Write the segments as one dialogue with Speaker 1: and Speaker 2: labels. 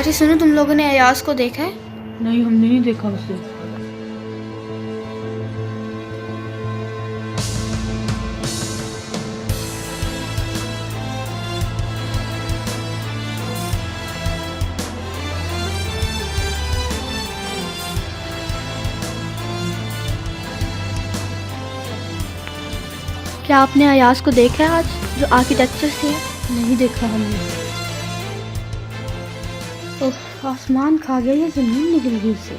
Speaker 1: अच्छा सुनो, तुम लोगों ने अयाज को देखा है?
Speaker 2: नहीं, हमने नहीं देखा उसे।
Speaker 1: क्या आपने अयाज को देखा है आज, जो आर्किटेक्चर से है?
Speaker 2: नहीं देखा हमने।
Speaker 1: ओह, आसमान खा गया, ये जमीन निकल गई उससे।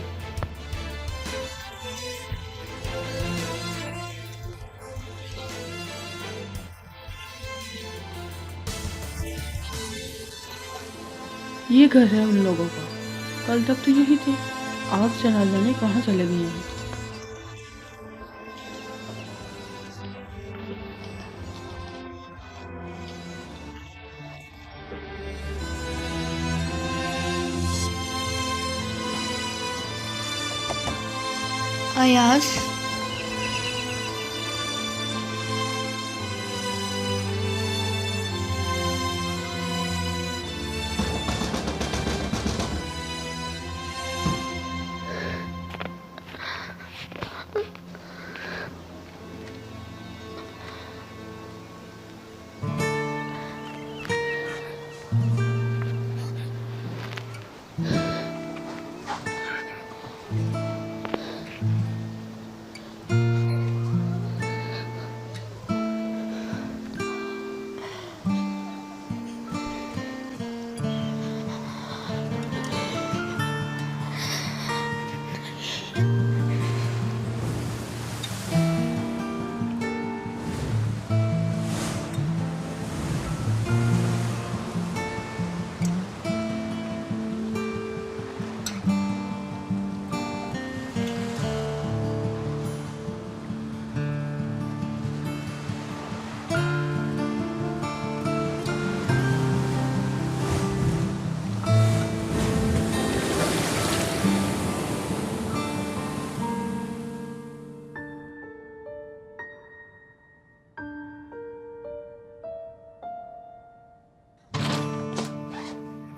Speaker 2: ये घर है उन लोगों का। कल तक तो यही थे। आग जला जाने कहाँ चले गए हैं।
Speaker 1: अयाज,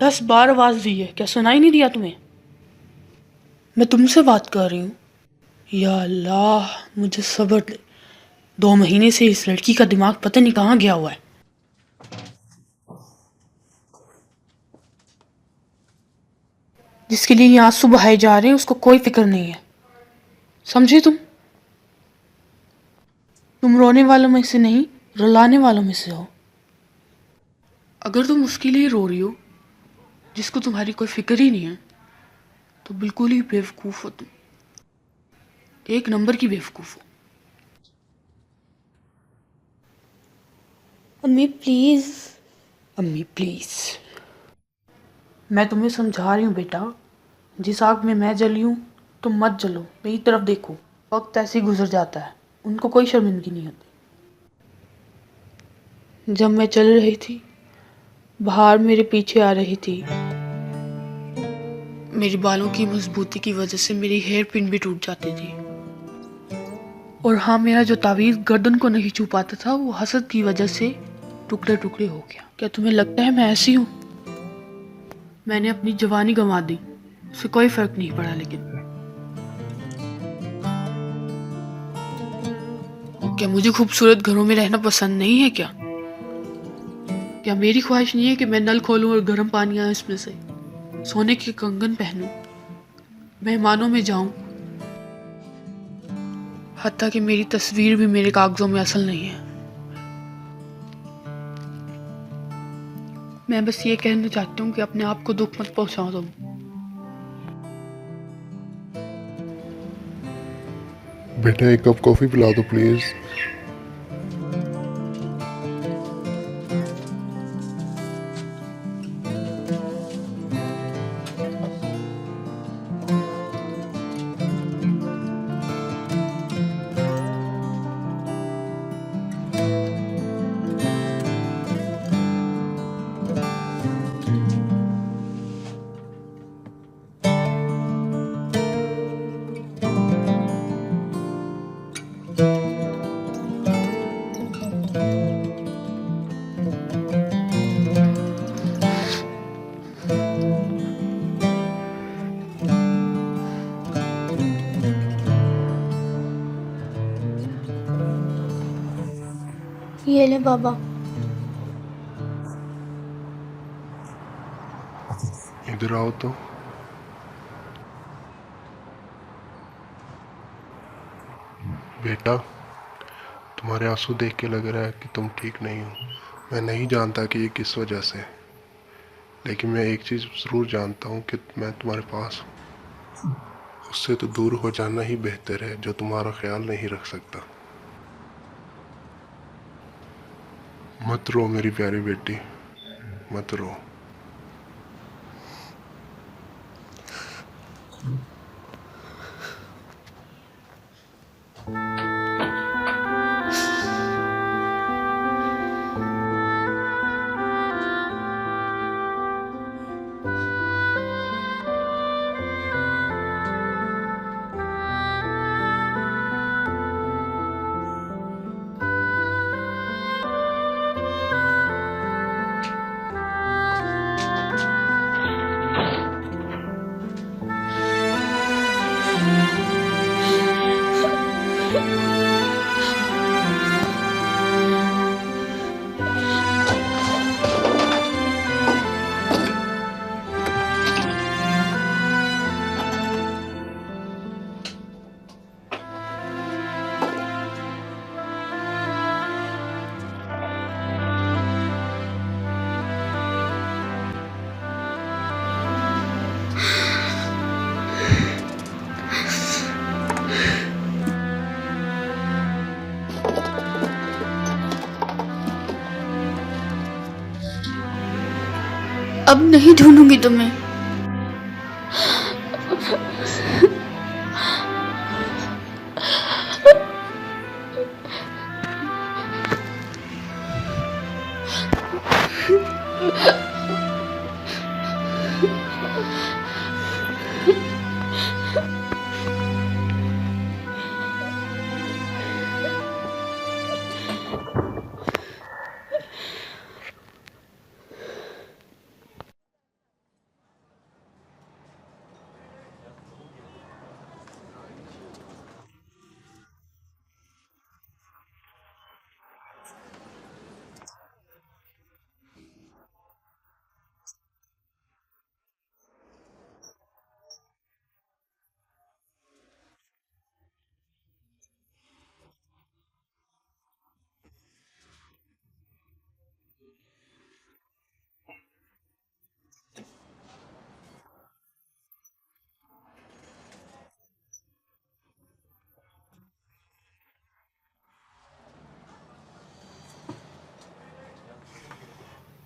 Speaker 2: दस बार आवाज दी है, क्या सुनाई नहीं दिया तुम्हें? मैं तुमसे बात कर रही हूँ। या अल्लाह, मुझे सब्र दे। 2 महीने से इस लड़की का दिमाग पता नहीं कहाँ गया हुआ है। जिसके लिए यहाँ आंसू बहाए जा रहे हैं उसको कोई फिक्र नहीं है। समझे तुम रोने वालों में से नहीं, रुलाने वालों में से हो। अगर तुम उसके लिए रो रही हो जिसको तुम्हारी कोई फिक्र ही नहीं है, तो बिल्कुल ही बेवकूफ हो तुम। एक नंबर की बेवकूफ हो।
Speaker 1: अम्मी प्लीज।
Speaker 2: अम्मी प्लीज। मैं तुम्हें समझा रही हूँ बेटा, जिस आग में मैं जली हूँ तुम मत जलो, मेरी तरफ देखो। वक्त ऐसे ही गुजर जाता है, उनको कोई शर्मिंदगी नहीं होती। जब मैं चल रही थी, बाहर मेरे पीछे आ रही थी। मेरी बालों की मजबूती की वजह से मेरी हेयर पिन भी टूट जाती थी। और हाँ, मेरा जो तावीज़ गर्दन को नहीं छू पाता था, वो हसद की वजह से टुकड़े टुकड़े हो गया। क्या तुम्हें लगता है मैं ऐसी हूँ? मैंने अपनी जवानी गंवा दी, उससे कोई फर्क नहीं पड़ा। लेकिन क्या मुझे खूबसूरत घरों में रहना पसंद नहीं है? क्या मेरी ख्वाहिश नहीं है कि मैं नल खोलूं और गर्म पानी आए इसमें से, सोने के कंगन पहनूं, मेहमानों में जाऊं, हत्ता कि मेरी तस्वीर भी मेरे कागजों में असल नहीं है। मैं बस ये कहना चाहती हूँ कि अपने आप को दुख मत पहुंचाओ तुम।
Speaker 3: बेटा एक कप कॉफ़ी पिला दो प्लीज़।
Speaker 1: ये ले बाबा।
Speaker 3: इधर आओ तो। बेटा, तुम्हारे आंसू देख के लग रहा है कि तुम ठीक नहीं हो। मैं नहीं जानता कि ये किस वजह से, लेकिन मैं एक चीज़ ज़रूर जानता हूँ कि मैं तुम्हारे पास हूँ। उससे तो दूर हो जाना ही बेहतर है जो तुम्हारा ख्याल नहीं रख सकता। मत रो मेरी प्यारी बेटी, मत रो।
Speaker 1: अब नहीं ढूंढूंगी तुम्हें।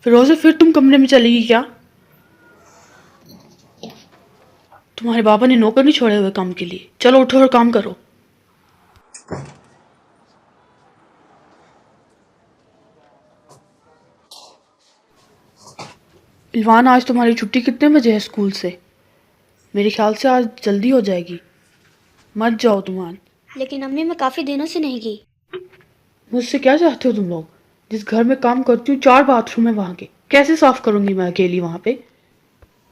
Speaker 2: फिरोज़ा, फिर तुम कमरे में चलेगी क्या? तुम्हारे बाबा ने नौकर नहीं छोड़े हुए काम के लिए। चलो उठो और काम करो। इलवान, आज तुम्हारी छुट्टी कितने बजे है स्कूल से? मेरे ख्याल से आज जल्दी हो जाएगी। मत जाओ तुमान।
Speaker 1: लेकिन अम्मी, मैं काफी दिनों से नहीं गई।
Speaker 2: मुझसे क्या चाहते हो तुम लोग? जिस घर में काम करती हूँ 4 बाथरूम है वहां के, कैसे साफ करूंगी मैं अकेली वहां पे?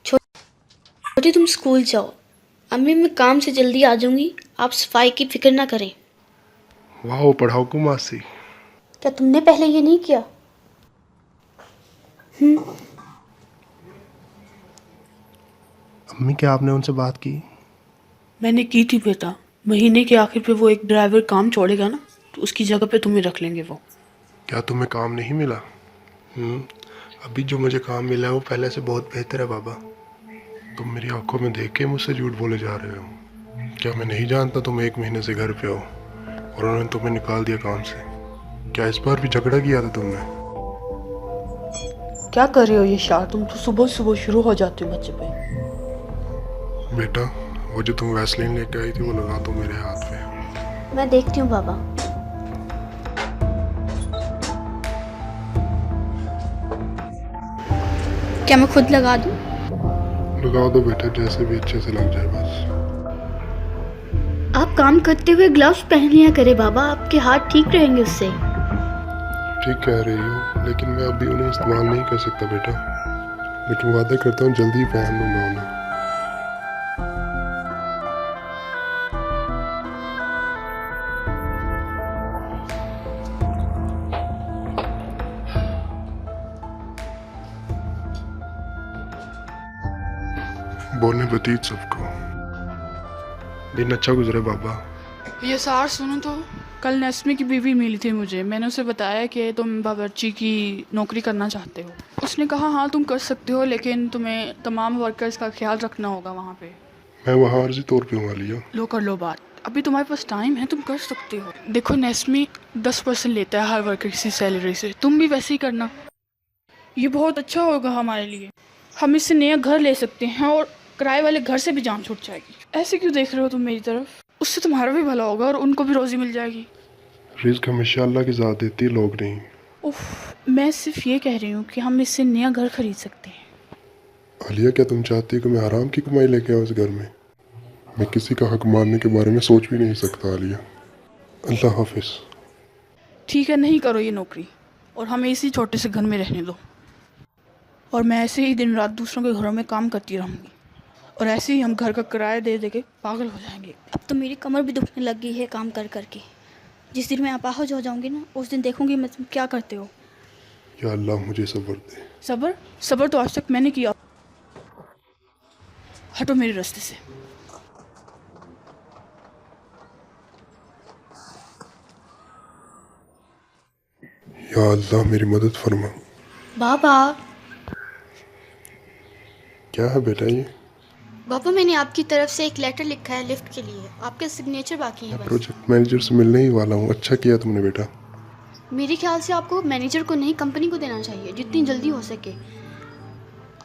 Speaker 1: छोटी, तुम स्कूल जाओ। अम्मी, मैं काम से जल्दी आ जाऊंगी, आप सफाई की फिक्र ना करें।
Speaker 3: वाह पढ़ाओ को मासी।
Speaker 1: क्या तुमने पहले ये नहीं किया?
Speaker 3: अम्मी, क्या आपने उनसे बात की?
Speaker 2: मैंने की थी बेटा। महीने के आखिर पे वो एक ड्राइवर काम छोड़ेगा ना, तो उसकी जगह पे तुम्हें रख लेंगे वो।
Speaker 3: क्या तुम्हें काम नहीं मिला? अभी जो मुझे काम मिला है वो पहले से बहुत बेहतर है बाबा। तुम मेरी आंखों में देख के मुझसे झूठ बोले जा रहे हो। क्या मैं नहीं जानता तुम 1 महीने से घर पे हो और उन्होंने तुम्हें निकाल दिया काम से? क्या इस बार भी झगड़ा किया था तुमने?
Speaker 2: क्या कर रहे हो ये शार? तुम तो सुबह सुबह शुरू हो जाते हो बच्चे पे।
Speaker 3: बेटा, वो जो तुम वैसलीन लेके आई थी वो लगा दो मेरे हाथ पे।
Speaker 1: मैं देखती हूँ बाबा। क्या मैं खुद लगा दूँ?
Speaker 3: लगा दो बेटा, जैसे भी अच्छे से लग जाए बस।
Speaker 1: आप काम करते हुए ग्लव्स पहन लिया करें बाबा, आपके हाथ ठीक रहेंगे उससे।
Speaker 3: ठीक कह रही हो, लेकिन मैं अभी उन्हें इस्तेमाल नहीं कर सकता बेटा। लेकिन वादा करता हूँ जल्दी ही पहन लूँगा उन्हें। बोलने बतीत सबको। दिन अच्छा गुजरे बाबा।
Speaker 2: ये सार सुनो तो, कल नस्मी की बीवी मिली थी मुझे। मैंने उसे बताया कि तुम बावर्ची की नौकरी करना चाहते हो। उसने कहा हाँ तुम कर सकते हो, लेकिन तुम्हें तमाम वर्कर्स का ख्याल रखना होगा वहाँ पे।
Speaker 3: मैं वहाँ अर्जी तौर पे हूँ आलिया।
Speaker 2: लो कर लो बात, अभी तुम्हारे पास टाइम है, तुम कर सकते हो। देखो नस्मी 10% लेता है हर वर्कर की सैलरी से, तुम भी वैसे ही करना। ये बहुत अच्छा होगा हमारे लिए, हम इससे नया घर ले सकते हैं और किराए वाले घर से भी जान छूट जाएगी। ऐसे क्यों देख रहे हो तुम मेरी तरफ? उससे तुम्हारा भी भला होगा और उनको भी रोजी मिल जाएगी।
Speaker 3: रिस्क हमेशा अल्लाह की ज़ात देती है, लोग नहीं।
Speaker 2: उफ, मैं सिर्फ ये कह रही हूँ कि हम इससे नया घर खरीद सकते हैं।
Speaker 3: आलिया, क्या तुम चाहती हो कि मैं हराम की कमाई लेके आऊँ इस घर में? मैं किसी का हक मारने के बारे में सोच भी नहीं सकता आलिया। अल्लाह हाफिज।
Speaker 2: ठीक है, नहीं करो ये नौकरी और हमें इसी छोटे से घर में रहने दो, और मैं ऐसे ही दिन रात दूसरों के घरों में काम करती रहूँगी, और ऐसे ही हम घर का किराया दे दे के पागल हो जाएंगे।
Speaker 1: अब तो मेरी कमर भी दुखने लग गई है काम कर करके। जिस दिन मैं अपाहज हो जाऊंगी ना, उस दिन देखूंगी मैं तुम क्या करते हो।
Speaker 3: या अल्लाह मुझे सब्र दे।
Speaker 2: सब्र सब्र तो आज तक मैंने किया। हटो मेरे रास्ते से।
Speaker 3: या अल्लाह मेरी मदद फरमा।
Speaker 1: बाबा,
Speaker 3: क्या है बेटा ये?
Speaker 1: बाबा मैंने आपकी तरफ से एक लेटर लिखा है लिफ्ट के लिए, आपके सिग्नेचर बाकी है बस।
Speaker 3: प्रोजेक्ट मैनेजर से मिलने ही वाला हूँ। अच्छा किया तुमने बेटा।
Speaker 1: मेरे ख्याल से आपको मैनेजर को नहीं कंपनी को देना चाहिए, जितनी जल्दी हो सके।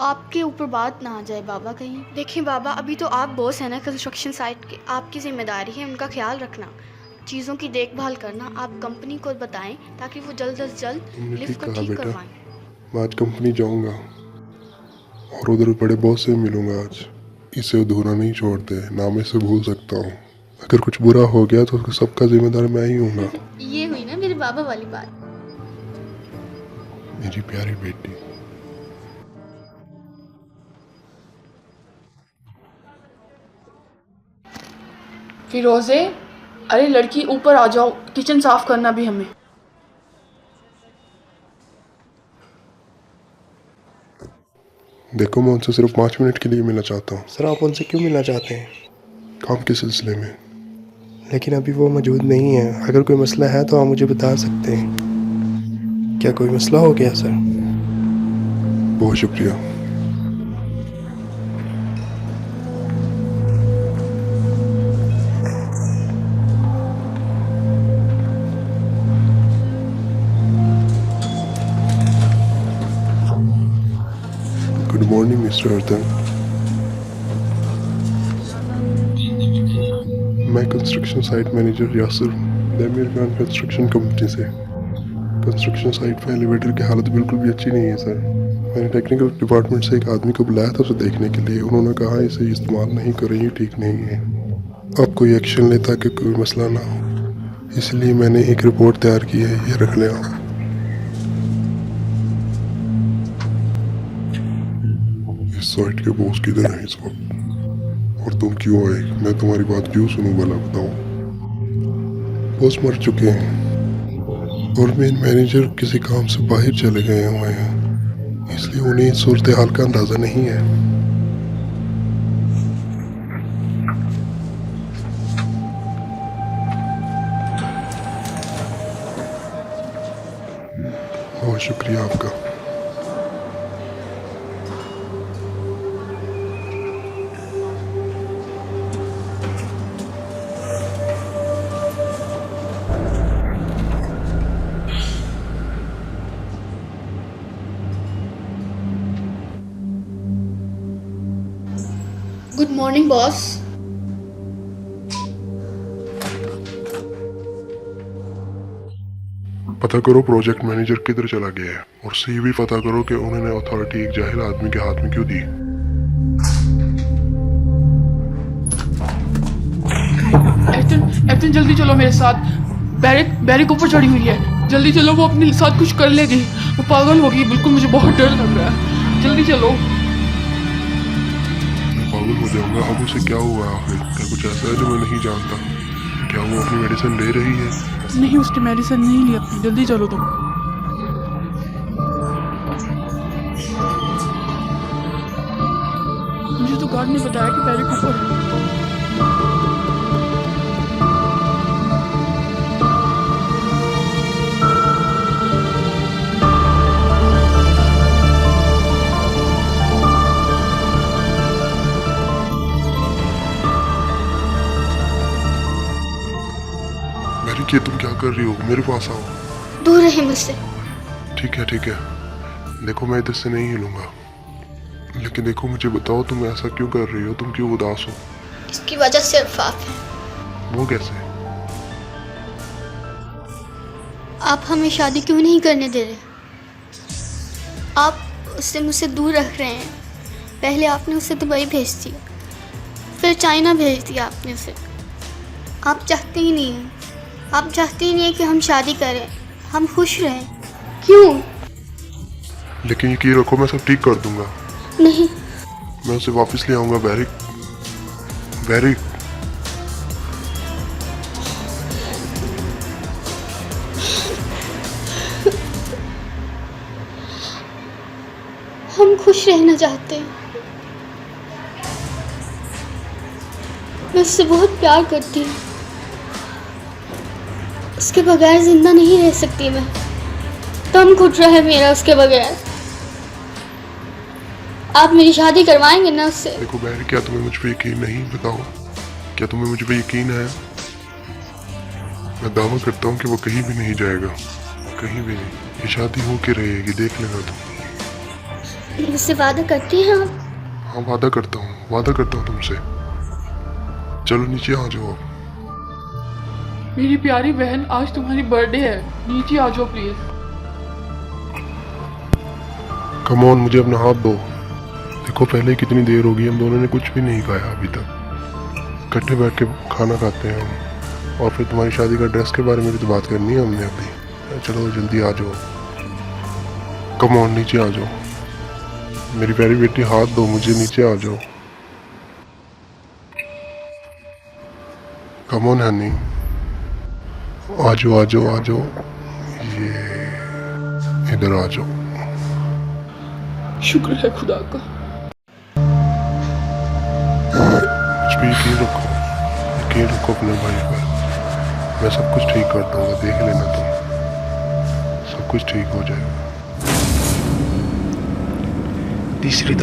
Speaker 1: आपके ऊपर बात ना आ जाए बाबा कहीं। देखिए बाबा, अभी तो आप बॉस हैं ना कंस्ट्रक्शन साइट के, आपकी जिम्मेदारी है उनका ख्याल रखना, चीज़ों की देखभाल करना। आप कंपनी को बताएं ताकि वो जल्द अज जल्द
Speaker 3: तुमने
Speaker 1: लिफ्ट
Speaker 3: ठीक
Speaker 1: को
Speaker 3: कहा
Speaker 1: ठीक
Speaker 3: बेटा।
Speaker 1: करवाएं।
Speaker 3: मैं आज कंपनी जाऊंगा और उधर बड़े बॉस से मिलूंगा आज। इसे अधूरा नहीं छोड़ते, ना मैं इसे भूल सकता हूँ। अगर कुछ बुरा हो गया तो सबका जिम्मेदार मैं ही हूँगा।
Speaker 1: ये हुई ना मेरे बाबा वाली बात।
Speaker 3: मेरी प्यारी बेटी।
Speaker 2: फिरोज़े, अरे लड़की ऊपर आ जाओ, किचन साफ करना भी हमें।
Speaker 3: देखो मैं उनसे सिर्फ 5 मिनट के लिए मिलना चाहता हूँ।
Speaker 4: सर आप उनसे क्यों मिलना चाहते हैं?
Speaker 3: काम के सिलसिले में।
Speaker 4: लेकिन अभी वो मौजूद नहीं है। अगर कोई मसला है तो आप मुझे बता सकते हैं। क्या कोई मसला हो गया सर?
Speaker 3: बहुत शुक्रिया। Good morning mister Ardan. मैं construction site manager Yasir Demirhan construction company से। कंस्ट्रक्शन साइट में एलिवेटर की हालत बिल्कुल भी अच्छी नहीं है सर। मैंने टेक्निकल डिपार्टमेंट से एक आदमी को बुलाया था उसे देखने के लिए। उन्होंने कहा इसे इस्तेमाल नहीं करें, ये ठीक नहीं है। अब कोई एक्शन ले ताकि कोई मसला ना हो, इसलिए मैंने एक रिपोर्ट तैयार की है, ये रख लें आप। इस साइट के बॉस किधर हैं इस वक्त? और तुम क्यों आए? मैं तुम्हारी बात क्यों सुनूं भला बताओ? बॉस मर चुके हैं और मेन मैनेजर किसी काम से बाहर चले गए हुए हैं, इसलिए उन्हें इस सूरत हाल का अंदाजा नहीं है। बहुत शुक्रिया आपका।
Speaker 1: Good morning boss.
Speaker 3: पता करो प्रोजेक्ट मैनेजर किधर चला गया है, और ये भी पता करो कि उन्होंने अथॉरिटी एक जाहिल आदमी के हाथ में क्यों दी।
Speaker 2: एप्टन जल्दी चलो मेरे साथ। बैरिक ऊपर चढ़ी हुई है, जल्दी चलो, वो अपने साथ कुछ कर लेगी, वो पागल होगी बिल्कुल, मुझे बहुत डर लग रहा है, जल्दी चलो।
Speaker 3: मैं पागल हो जाऊंगा। अब उसे क्या हुआ आखिर? क्या कुछ ऐसा है जो मैं नहीं जानता? क्या वो अपनी मेडिसिन ले रही है?
Speaker 2: नहीं, उसकी मेडिसिन नहीं ली अपनी, जल्दी चलो तुम। मुझे मुझे तो गार्ड ने बताया कि बैरिक ऊपर है।
Speaker 3: बैरिक, ये तुम क्या कर रही हो? मेरे पास आओ।
Speaker 1: दूर रहे मुझसे।
Speaker 3: ठीक है ठीक है, देखो मैं इधर से नहीं हिलूंगा, लेकिन देखो मुझे बताओ तुम ऐसा क्यों कर रही हो? तुम क्यों उदास हो?
Speaker 1: इसकी वजह सिर्फ आप है।
Speaker 3: वो कैसे?
Speaker 1: आप हमें शादी क्यों नहीं करने दे रहे? आप उससे मुझसे दूर रख रहे हैं। पहले आपने उसे दुबई भेज दिया, फिर चाइना भेज दिया आपने उसे। आप चाहते ही नहीं हैं, आप चाहते ही नहीं हैं कि हम शादी करें, हम खुश रहें। क्यों?
Speaker 3: लेकिन यकीन रखो मैं सब ठीक कर दूंगा।
Speaker 1: नहीं,
Speaker 3: मैं उसे वापस ले आऊंगा। बैरिक, बैरिक,
Speaker 1: हम खुश रहना चाहते हैं। मैं उससे बहुत प्यार करती हूँ, उसके बगैर जिंदा नहीं रह सकती मैं। दम घुट रहा है मेरा उसके बगैर। आप मेरी शादी करवाएंगे ना उससे?
Speaker 3: देखो बैरिक, क्या तुम्हें मुझ पे यकीन नहीं? बताओ, क्या तुम्हें मुझ पे यकीन है? मैं दावा करता हूँ कि वो कहीं भी नहीं जाएगा, कहीं भी नहीं। ये शादी हो के रहेगी, देख लेना तुम।
Speaker 1: मुझसे वादा करते हैं आप?
Speaker 3: हाँ वादा करता हूँ तुमसे। चलो नीचे आ जाओ आप।
Speaker 2: मेरी प्यारी बहन, आज तुम्हारी बर्थडे है, नीचे आ जाओ प्लीज।
Speaker 3: कम ऑन, मुझे अपना हाथ दो। देखो पहले कितनी देर हो गई, हम दोनों ने कुछ भी नहीं खाया अभी तक। इकट्ठे बैठ के खाना खाते हैं हम, और फिर तुम्हारी शादी का ड्रेस के बारे में भी तो बात करनी है हमने अभी। चलो जल्दी आ जाओ, कम ऑन नीचे आ जाओ। मेरी प्यारी बेटी, हाथ दो मुझे, नीचे आ जाओ। कम ऑन हनी, आ जाओ आ जाओ आ जाओ। ये इधर आ जाओ।
Speaker 2: शुक्र है खुदा का।
Speaker 3: कुछ भी यकीन रखो अपने भाई पर। मैं सब कुछ ठीक कर दूंगा, देख लेना तुम, सब कुछ ठीक हो जाएगा।
Speaker 4: तीसरी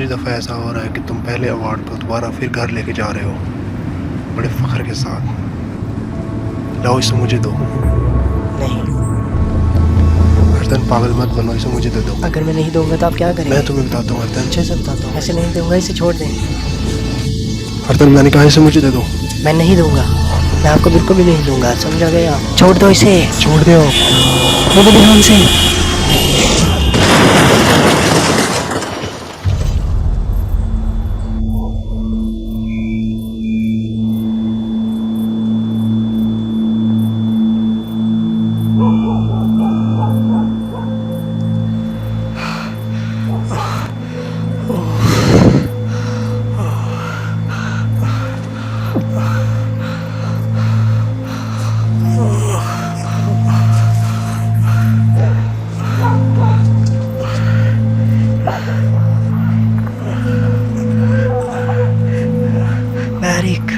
Speaker 4: दफ़ा ऐसा हो रहा है कि तुम पहले अवार्ड को दोबारा फिर घर लेके जा रहे हो, बड़े फख्र के साथ। लाओ इसे मुझे दो।
Speaker 5: नहीं,
Speaker 4: हरदन पागल मत बनो, इसे मुझे दे दो।
Speaker 5: अगर मैं नहीं दूंगा तो आप क्या करेंगे?
Speaker 4: मैं तुम्हें बताता हूँ हरदन।
Speaker 5: अच्छे से बताता हूँ। ऐसे नहीं दूंगा, इसे छोड़ दें।
Speaker 4: हरदन, मैंने कहा इसे मुझे दे दो।
Speaker 5: मैं नहीं दूंगा, मैं आपको बिल्कुल भी नहीं दूंगा, समझा गया? छोड़ दो इसे।
Speaker 4: छोड़ दो।
Speaker 5: मुझे ध्यान से। बैरिक,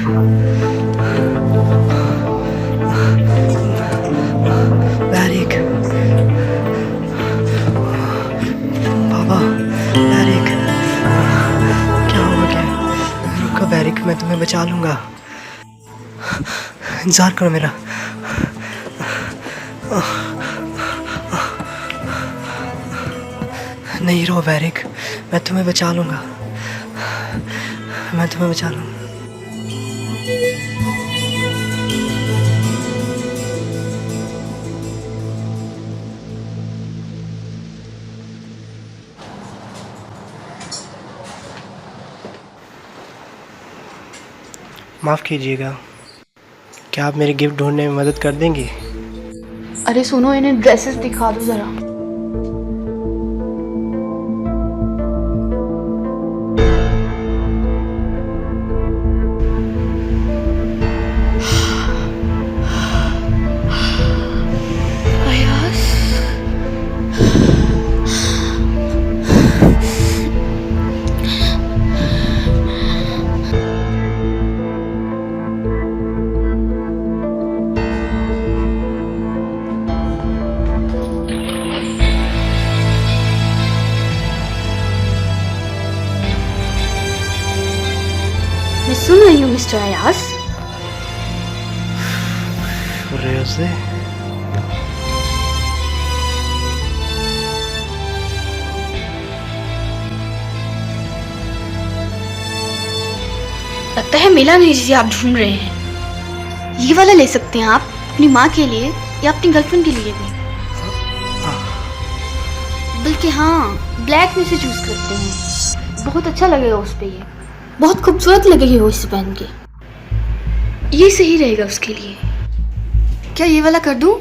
Speaker 5: बैरिक, बाबा, बैरिक, क्या हुआ? क्या? रुको बैरिक, मैं तुम्हें बचा लूंगा, इंतजार करो मेरा। नहीं रो बैरिक, मैं तुम्हें बचा लूंगा, मैं तुम्हें बचा लूंगा। माफ़ कीजिएगा, क्या आप मेरे गिफ्ट ढूंढने में मदद कर देंगी?
Speaker 1: अरे सुनो, इन्हें ड्रेसेस दिखा दो ज़रा। एहसास?
Speaker 5: फिरोज़े,
Speaker 1: लगता है मिला नहीं जिसे आप ढूंढ रहे हैं। ये वाला ले सकते हैं आप अपनी माँ के लिए या अपनी गर्लफ्रेंड के लिए भी। बल्कि हाँ, ब्लैक में से चूज करते हैं, बहुत अच्छा लगेगा उस पे, ये बहुत खूबसूरत लगेगी वो इसे पहन के। ये सही रहेगा उसके लिए। क्या ये वाला कर दूं?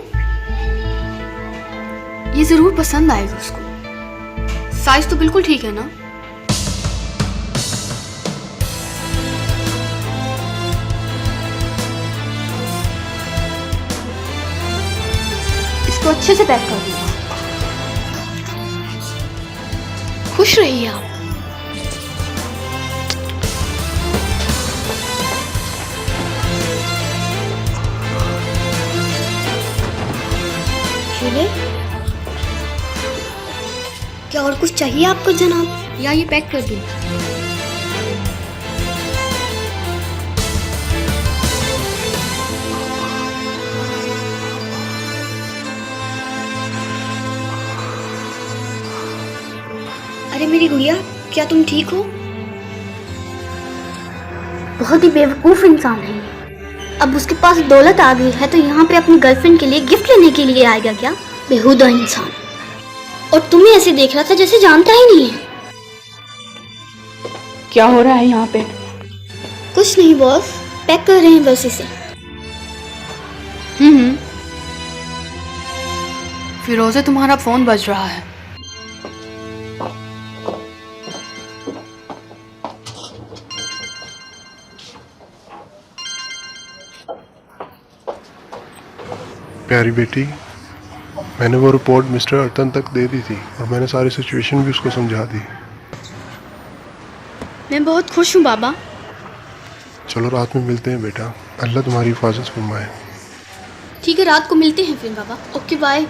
Speaker 1: ये जरूर पसंद आएगा उसको। साइज तो बिल्कुल ठीक है ना? इसको अच्छे से पैक कर दूंगा। खुश रहिए आप।
Speaker 6: चलिए, क्या और कुछ चाहिए आपको जनाब?
Speaker 1: या ये पैक कर दूं?
Speaker 6: अरे मेरी गुड़िया, क्या तुम ठीक हो? बहुत ही बेवकूफ इंसान है ये। अब उसके पास दौलत आ गई है तो यहाँ पे अपनी गर्लफ्रेंड के लिए गिफ्ट लेने के लिए आएगा क्या? बेहुदा इंसान। और तुम्हें ऐसे देख रहा था जैसे जानता ही नहीं है।
Speaker 2: क्या हो रहा है यहाँ पे?
Speaker 6: कुछ नहीं बॉस, पैक कर रहे हैं बस इसे।
Speaker 1: फिरोज़े, तुम्हारा फोन बज रहा है।
Speaker 3: प्यारी बेटी, मैंने वो रिपोर्ट मिस्टर अर्तन तक दे दी थी और मैंने सारी सिचुएशन भी उसको समझा दी।
Speaker 1: मैं बहुत खुश हूँ बाबा।
Speaker 3: चलो रात में मिलते हैं बेटा, अल्लाह तुम्हारी हिफाजत फरमाए।
Speaker 1: ठीक है, रात को मिलते हैं फिर बाबा। Okay bye.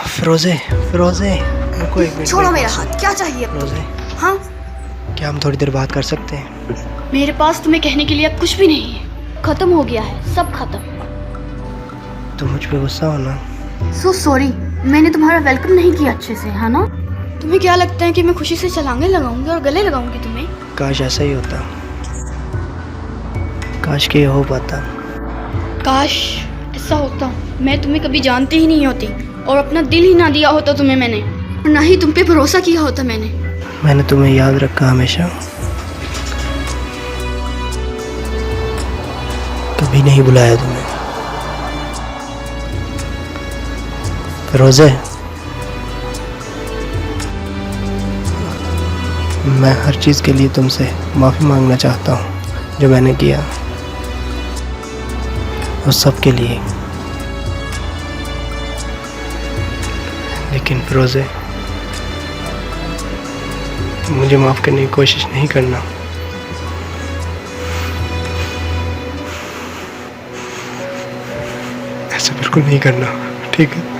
Speaker 5: फिरोज़े, फिरोज़े, रुको एक मिनट।
Speaker 1: छोड़ो मेरा हाथ। क्या चाहिए अब?
Speaker 5: फिरोज़े,
Speaker 1: हाँ,
Speaker 5: क्या हम थोड़ी देर बात कर सकते हैं?
Speaker 1: मेरे पास तुम्हें कहने के लिए अब कुछ भी नहीं है। खत्म हो गया है, सब खत्म।
Speaker 5: तुम मुझ पे गुस्सा हो ना?
Speaker 1: सो सॉरी, मैंने तुम्हारा वेलकम नहीं किया अच्छे से, है ना? तुम्हें क्या लगता है कि मैं खुशी से छलांगे लगाऊंगी और गले लगाऊंगी तुम्हें?
Speaker 5: काश ऐसा ही होता, काश के ये हो पाता।
Speaker 1: काश ऐसा होता। मैं तुम्हें कभी जानती ही नहीं होती और अपना दिल ही ना दिया होता तुम्हें मैंने, और ना ही तुम पे भरोसा किया होता मैंने
Speaker 5: तुम्हें याद रखा हमेशा, कभी नहीं बुलाया तुम्हें। फिरोज़े, मैं हर चीज़ के लिए तुमसे माफ़ी मांगना चाहता हूँ जो मैंने किया, उस सब के लिए। लेकिन फिरोज़े, मुझे माफ़ करने की कोशिश नहीं करना। ऐसा बिल्कुल नहीं करना, ठीक है?